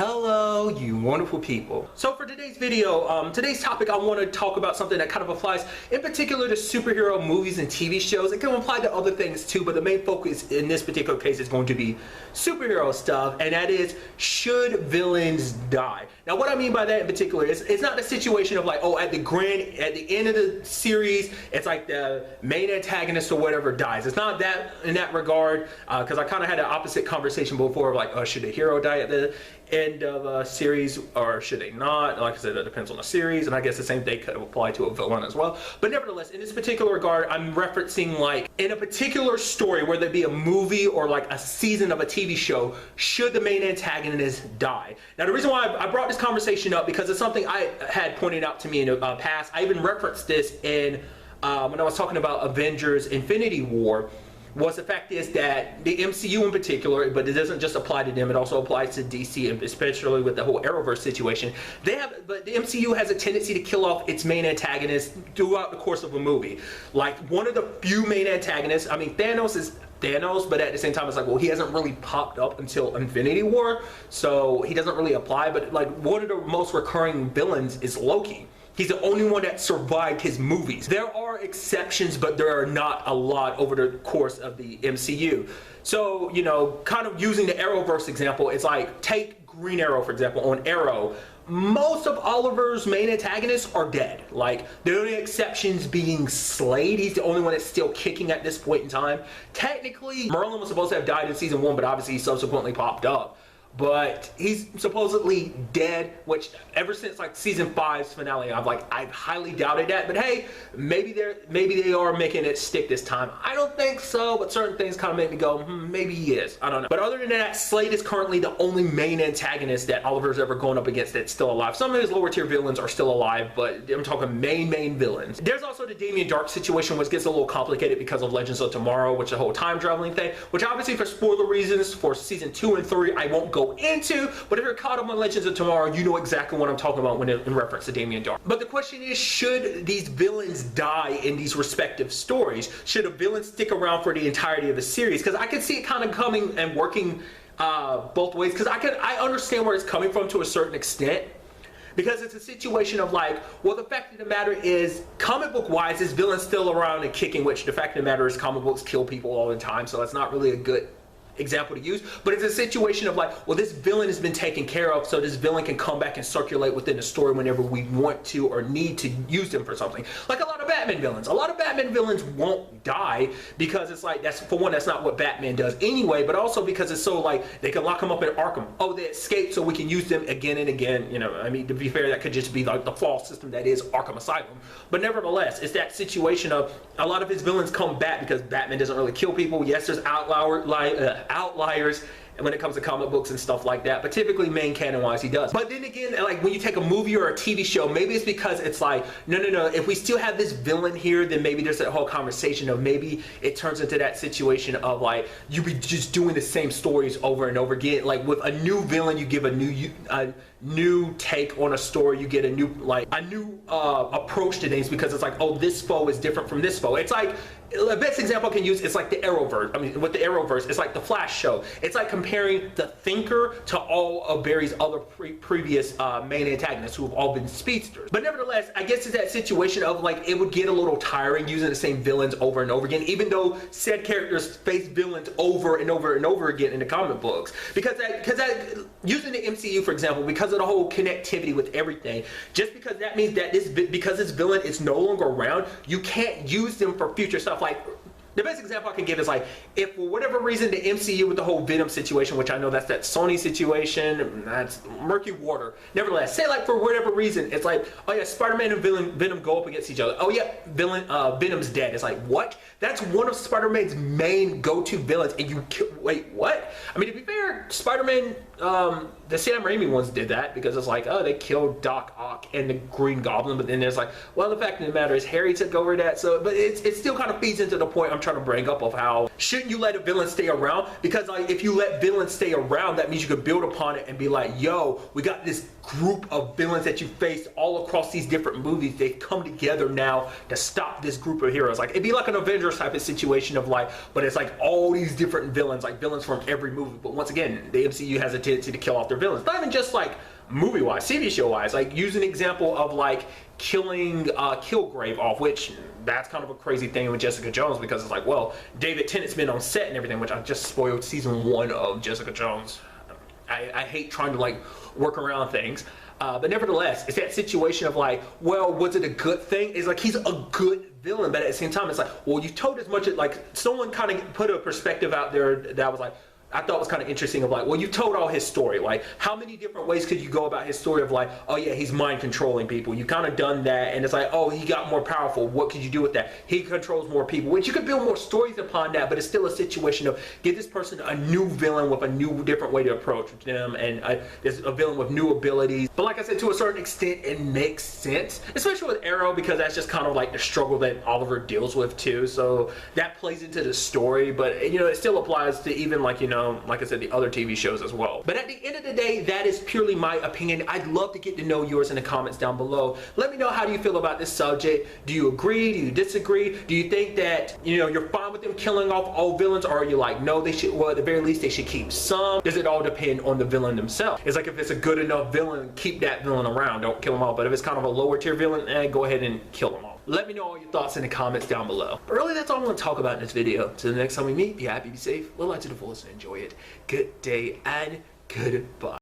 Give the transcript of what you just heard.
Hello, you wonderful people. So for today's video, today's topic, I want to talk about something that kind of applies in particular to superhero movies and TV shows. It can apply to other things too, but the main focus in this particular case is going to be superhero stuff, and that is, should villains die? Now what I mean by that in particular is, it's not a situation of like, oh, at the end of the series, it's like the main antagonist or whatever dies. It's not that in that regard, because I kind of had an opposite conversation before of like, oh, should a hero die at the end of a series or should they not? Like I said, it depends on the series, and I guess the same thing could apply to a villain as well. But nevertheless, in this particular regard, I'm referencing like in a particular story, whether it be a movie or like a season of a TV show, should the main antagonist die? Now the reason why I brought this conversation up, because it's something I had pointed out to me in the past. I even referenced this in when I was talking about Avengers Infinity War, was the fact is that the MCU in particular, but it doesn't just apply to them, it also applies to DC, and especially with the whole Arrowverse situation. But the MCU has a tendency to kill off its main antagonist throughout the course of a movie. Like one of the few main antagonists, I mean, Thanos is Thanos, but at the same time it's like, well, he hasn't really popped up until Infinity War, so he doesn't really apply. But like one of the most recurring villains is Loki. He's the only one that survived his movies. There are exceptions, but there are not a lot over the course of the MCU. So, you know, kind of using the Arrowverse example, it's like, take Green Arrow, for example. On Arrow, most of Oliver's main antagonists are dead. Like, the only exceptions being Slade. He's the only one that's still kicking at this point in time. Technically, Merlin was supposed to have died in season 1, but obviously he subsequently popped up. But he's supposedly dead, which ever since like season 5's finale, I've highly doubted that. But hey, maybe they are making it stick this time. I don't think so, but certain things kind of make me go, maybe he is. I don't know. But other than that, Slade is currently the only main antagonist that Oliver's ever gone up against that's still alive. Some of his lower tier villains are still alive, but I'm talking main villains. There's also the Damien Dark situation, which gets a little complicated because of Legends of Tomorrow, which is the whole time traveling thing, which obviously for spoiler reasons for season 2 and 3, I won't go into, but if you're caught up on Legends of Tomorrow, you know exactly what I'm talking about when in reference to Damien Dark. But the question is, should these villains die in these respective stories? Should a villain stick around for the entirety of the series? Because I can see it kind of coming and working both ways, because I understand where it's coming from to a certain extent. Because it's a situation of like, well, the fact of the matter is, comic book wise, this villain's still around and kicking, which the fact of the matter is comic books kill people all the time, so it's not really a good example to use. But it's a situation of like, well, this villain has been taken care of, so this villain can come back and circulate within the story whenever we want to or need to use them for something. Like a lot of Batman villains. A lot of Batman villains won't die because it's like, that's, for one, that's not what Batman does anyway, but also because it's so like, they can lock them up in Arkham. Oh, they escaped, so we can use them again and again. You know, I mean, to be fair, that could just be like the false system that is Arkham Asylum. But nevertheless, it's that situation of a lot of his villains come back because Batman doesn't really kill people. Yes, there's outliers when it comes to comic books and stuff like that, but typically main canon wise he does. But then again, like when you take a movie or a TV show, maybe it's because it's like, no, if we still have this villain here, then maybe there's that whole conversation of maybe it turns into that situation of like, you be just doing the same stories over and over again. Like with a new villain, you give a new take on a story, you get a new approach to things, because it's like, oh, this foe is different from this foe. It's like, the best example I can use is like the Arrowverse. I mean, with the Arrowverse, it's like the Flash show. It's like comparing the Thinker to all of Barry's other previous main antagonists who have all been speedsters. But nevertheless, I guess it's that situation of like, it would get a little tiring using the same villains over and over again, even though said characters face villains over and over and over again in the comic books. Because using the MCU, for example, because of the whole connectivity with everything, just because that means that because this villain is no longer around, you can't use them for future stuff. Like, the best example I can give is like, if for whatever reason the MCU with the whole Venom situation, which I know that's that Sony situation, that's murky water. Nevertheless, say like for whatever reason, it's like, oh yeah, Spider-Man and Venom go up against each other. Oh yeah, Venom's dead. It's like, what? That's one of Spider-Man's main go-to villains, and you wait, what? I mean, to be fair, Spider-Man, the Sam Raimi ones did that because it's like, oh, they killed Doc Ock and the Green Goblin, but then there's like, well, the fact of the matter is Harry took over that. So, but it still kind of feeds into the point I'm I'm trying to bring up of how shouldn't you let a villain stay around? Because like if you let villains stay around, that means you could build upon it and be like, yo, we got this group of villains that you faced all across these different movies. They've come together now to stop this group of heroes. Like it'd be like an Avengers type of situation of like, but it's like all these different villains, like villains from every movie. But once again, the MCU has a tendency to kill off their villains. Not even just like movie wise, TV show wise. Like use an example of like killing Kilgrave off, which that's kind of a crazy thing with Jessica Jones, because it's like, well, David Tennant's been on set and everything, which I just spoiled season 1 of Jessica Jones. I hate trying to like work around things, but nevertheless, it's that situation of like, well, was it a good thing? It's like he's a good villain, but at the same time, it's like, well, you told as much as like someone kind of put a perspective out there that was like, I thought was kind of interesting of like, well, you told all his story. Like, how many different ways could you go about his story of like, oh yeah, he's mind controlling people. You kind of done that, and it's like, oh, he got more powerful. What could you do with that? He controls more people, which you could build more stories upon that, but it's still a situation of give this person a new villain with a new, different way to approach them, and there's a villain with new abilities. But like I said, to a certain extent, it makes sense, especially with Arrow, because that's just kind of like the struggle that Oliver deals with too. So that plays into the story, but you know, it still applies to even like, you know, like I said, the other TV shows as well. But at the end of the day, that is purely my opinion. I'd love to get to know yours in the comments down below. Let me know, how do you feel about this subject? Do you agree? Do you disagree? Do you think that, you know, you're fine with them killing off all villains, or are you like, no, they should, well, at the very least, they should keep some? Does it all depend on the villain themselves? It's like, if it's a good enough villain, keep that villain around. Don't kill them all. But if it's kind of a lower tier villain, go ahead and kill them all. Let me know all your thoughts in the comments down below. But really, that's all I'm going to talk about in this video. Till the next time we meet, be happy, be safe, live life to the fullest, and enjoy it. Good day and goodbye.